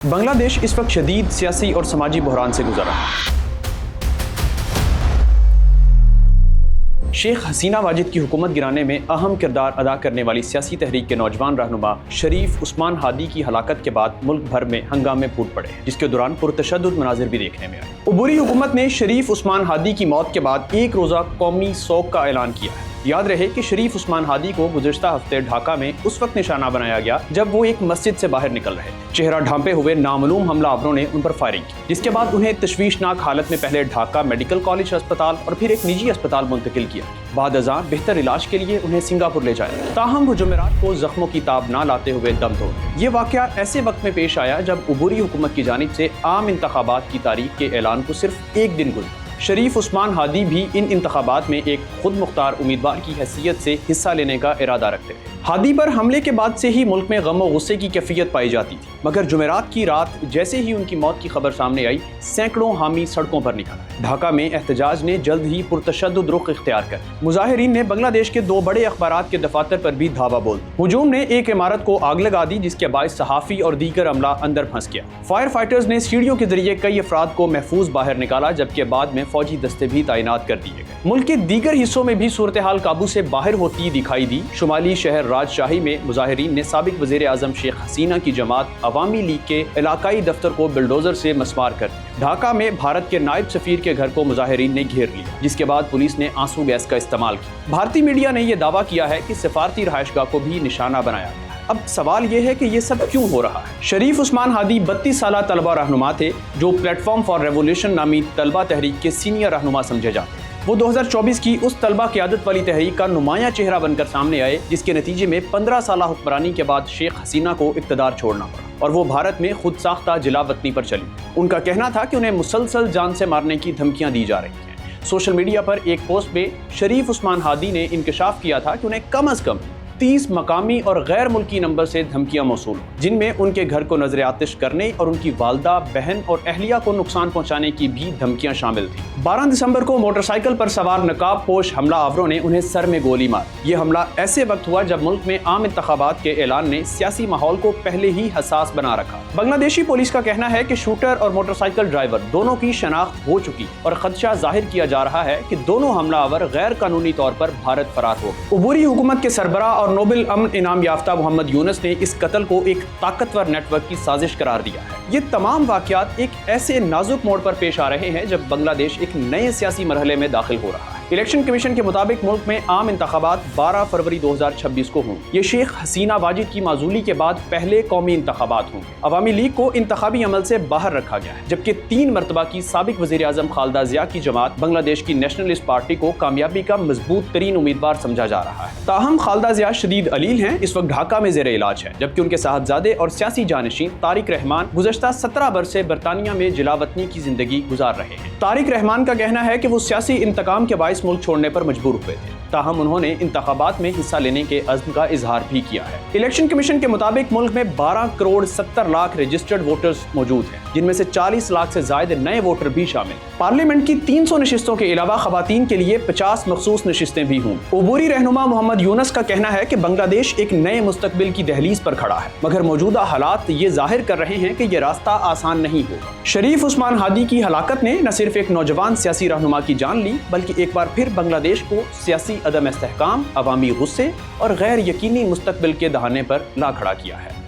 بنگلہ دیش اس وقت شدید سیاسی اور سماجی بحران سے گزر رہا ہے۔ شیخ حسینہ واجد کی حکومت گرانے میں اہم کردار ادا کرنے والی سیاسی تحریک کے نوجوان رہنما شریف عثمان ہادی کی ہلاکت کے بعد ملک بھر میں ہنگامے پھوٹ پڑے، جس کے دوران پرتشدد مناظر بھی دیکھنے میں آئے۔ عبوری حکومت نے شریف عثمان ہادی کی موت کے بعد ایک روزہ قومی سوگ کا اعلان کیا ہے۔ یاد رہے کہ شریف عثمان ہادی کو گزشتہ ہفتے ڈھاکہ میں اس وقت نشانہ بنایا گیا جب وہ ایک مسجد سے باہر نکل رہے تھے۔ چہرہ ڈھانپے ہوئے نامعلوم حملہ آوروں نے ان پر فائرنگ کی، جس کے بعد انہیں تشویشناک حالت میں پہلے ڈھاکہ میڈیکل کالج ہسپتال اور پھر ایک نجی ہسپتال منتقل کیا۔ بعد ازاں بہتر علاج کے لیے انہیں سنگاپور لے جایا، تاہم وہ جمعرات کو زخموں کی تاب نہ لاتے ہوئے دم توڑ گئے۔ یہ واقعہ ایسے وقت میں پیش آیا جب عبوری حکومت کی جانب سے عام انتخابات کی تاریخ کے اعلان کو صرف ایک دن گزرا۔ شریف عثمان ہادی بھی ان انتخابات میں ایک خود مختار امیدوار کی حیثیت سے حصہ لینے کا ارادہ رکھتے تھے۔ ہادی پر حملے کے بعد سے ہی ملک میں غم و غصے کی کیفیت پائی جاتی تھی، مگر جمعرات کی رات جیسے ہی ان کی موت کی خبر سامنے آئی، سینکڑوں حامی سڑکوں پر نکل آئے۔ ڈھاکہ میں احتجاج نے جلد ہی پرتشدد رخ اختیار کر مظاہرین نے بنگلہ دیش کے دو بڑے اخبارات کے دفاتر پر بھی دھاوا بول دیا۔ ہجوم نے ایک عمارت کو آگ لگا دی، جس کے باعث صحافی اور دیگر عملہ اندر پھنس گیا۔ فائر فائٹرز نے سیڑھیوں کے ذریعے کئی افراد کو محفوظ باہر نکالا، جبکہ بعد میں فوجی دستے بھی تعینات کر دیے گئے۔ ملک کے دیگر حصوں میں بھی صورتحال قابو سے باہر ہوتی دکھائی دی۔ شمالی شہر راجشاہی میں مظاہرین نے سابق وزیر اعظم شیخ حسینہ کی جماعت عوامی لیگ کے علاقائی دفتر کو بلڈوزر سے مسمار کر دیا۔ ڈھاکہ میں بھارت کے نائب سفیر کے گھر کو مظاہرین نے گھیر لیا، جس کے بعد پولیس نے آنسو گیس کا استعمال کیا۔ بھارتی میڈیا نے یہ دعویٰ کیا ہے کہ سفارتی رہائش گاہ کو بھی نشانہ بنایا گیا۔ اب سوال یہ ہے کہ یہ سب کیوں ہو رہا ہے؟ شریف عثمان ہادی 32 سالہ طلبہ رہنما تھے، جو پلیٹ فارم فار ریولیوشن نامی طلبہ تحریک کے سینئر رہنما سمجھے جاتے ہیں۔ وہ 2024 کی اس طلبہ قیادت والی تحریک کا نمایاں چہرہ بن کر سامنے آئے، جس کے نتیجے میں 15 سالہ حکمرانی کے بعد شیخ حسینہ کو اقتدار چھوڑنا پڑا اور وہ بھارت میں خود ساختہ جلا وطنی پر چلی۔ ان کا کہنا تھا کہ انہیں مسلسل جان سے مارنے کی دھمکیاں دی جا رہی ہیں۔ سوشل میڈیا پر ایک پوسٹ میں شریف عثمان ہادی نے انکشاف کیا تھا کہ انہیں کم از کم 30 مقامی اور غیر ملکی نمبر سے دھمکیاں موصول ہیں، جن میں ان کے گھر کو نظر آتش کرنے اور ان کی والدہ، بہن اور اہلیہ کو نقصان پہنچانے کی بھی دھمکیاں شامل تھیں۔ 12 دسمبر کو موٹر سائیکل پر سوار نقاب پوش حملہ آوروں نے انہیں سر میں گولی مار۔ یہ حملہ ایسے وقت ہوا جب ملک میں عام انتخابات کے اعلان نے سیاسی ماحول کو پہلے ہی حساس بنا رکھا۔ بنگلہ دیشی پولیس کا کہنا ہے کہ شوٹر اور موٹر سائیکل ڈرائیور دونوں کی شناخت ہو چکی اور خدشہ ظاہر کیا جا رہا ہے کہ دونوں حملہ آور غیر قانونی طور پر بھارت فرار ہو گئے۔ عبوری حکومت کے سربراہ اور نوبل امن انعام یافتہ محمد یونس نے اس قتل کو ایک طاقتور نیٹ ورک کی سازش قرار دیا ہے۔ یہ تمام واقعات ایک ایسے نازک موڑ پر پیش آ رہے ہیں جب بنگلہ دیش ایک نئے سیاسی مرحلے میں داخل ہو رہا ہے۔ الیکشن کمیشن کے مطابق ملک میں عام انتخابات 12 فروری 2026 کو ہوں۔ یہ شیخ حسینہ واجد کی معزولی کے بعد پہلے قومی انتخابات ہوں۔ عوامی لیگ کو انتخابی عمل سے باہر رکھا گیا ہے، جبکہ 3 مرتبہ کی سابق وزیر اعظم خالدہ ضیاء کی جماعت بنگلہ دیش کی نیشنلسٹ پارٹی کو کامیابی کا مضبوط ترین امیدوار سمجھا جا رہا ہے۔ تاہم خالدہ ضیاء شدید علیل ہیں، اس وقت ڈھاکہ میں زیر علاج ہے، جبکہ ان کے صاحبزادے اور سیاسی جانشین طارق رحمان گزشتہ 17 برس سے برطانیہ میں جلا وطنی کی زندگی گزار رہے ہیں۔ طارق رحمان کا کہنا ہے کہ وہ سیاسی انتقام کے باعث ملک چھوڑنے پر مجبور ہوئے تھے، تاہم انہوں نے انتخابات میں حصہ لینے کے عزم کا اظہار بھی کیا ہے۔ الیکشن کمیشن کے مطابق ملک میں 12 کروڑ 70 لاکھ رجسٹرڈ ووٹرز موجود ہیں، جن میں سے 40 لاکھ سے زائد نئے ووٹر بھی شامل ہیں۔ پارلیمنٹ کی 300 نشستوں کے علاوہ خواتین کے لیے 50 مخصوص نشستیں بھی ہوں۔ عبوری رہنما محمد یونس کا کہنا ہے کہ بنگلہ دیش ایک نئے مستقبل کی دہلیز پر کھڑا ہے، مگر موجودہ حالات یہ ظاہر کر رہے ہیں کہ یہ راستہ آسان نہیں ہوگا۔ شریف عثمان ہادی کی ہلاکت نے نہ صرف ایک نوجوان سیاسی رہنما کی جان لی، بلکہ ایک بار پھر بنگلہ دیش کو سیاسی عدم استحکام، عوامی غصے اور غیر یقینی مستقبل کے دہانے پر لا کھڑا کیا ہے۔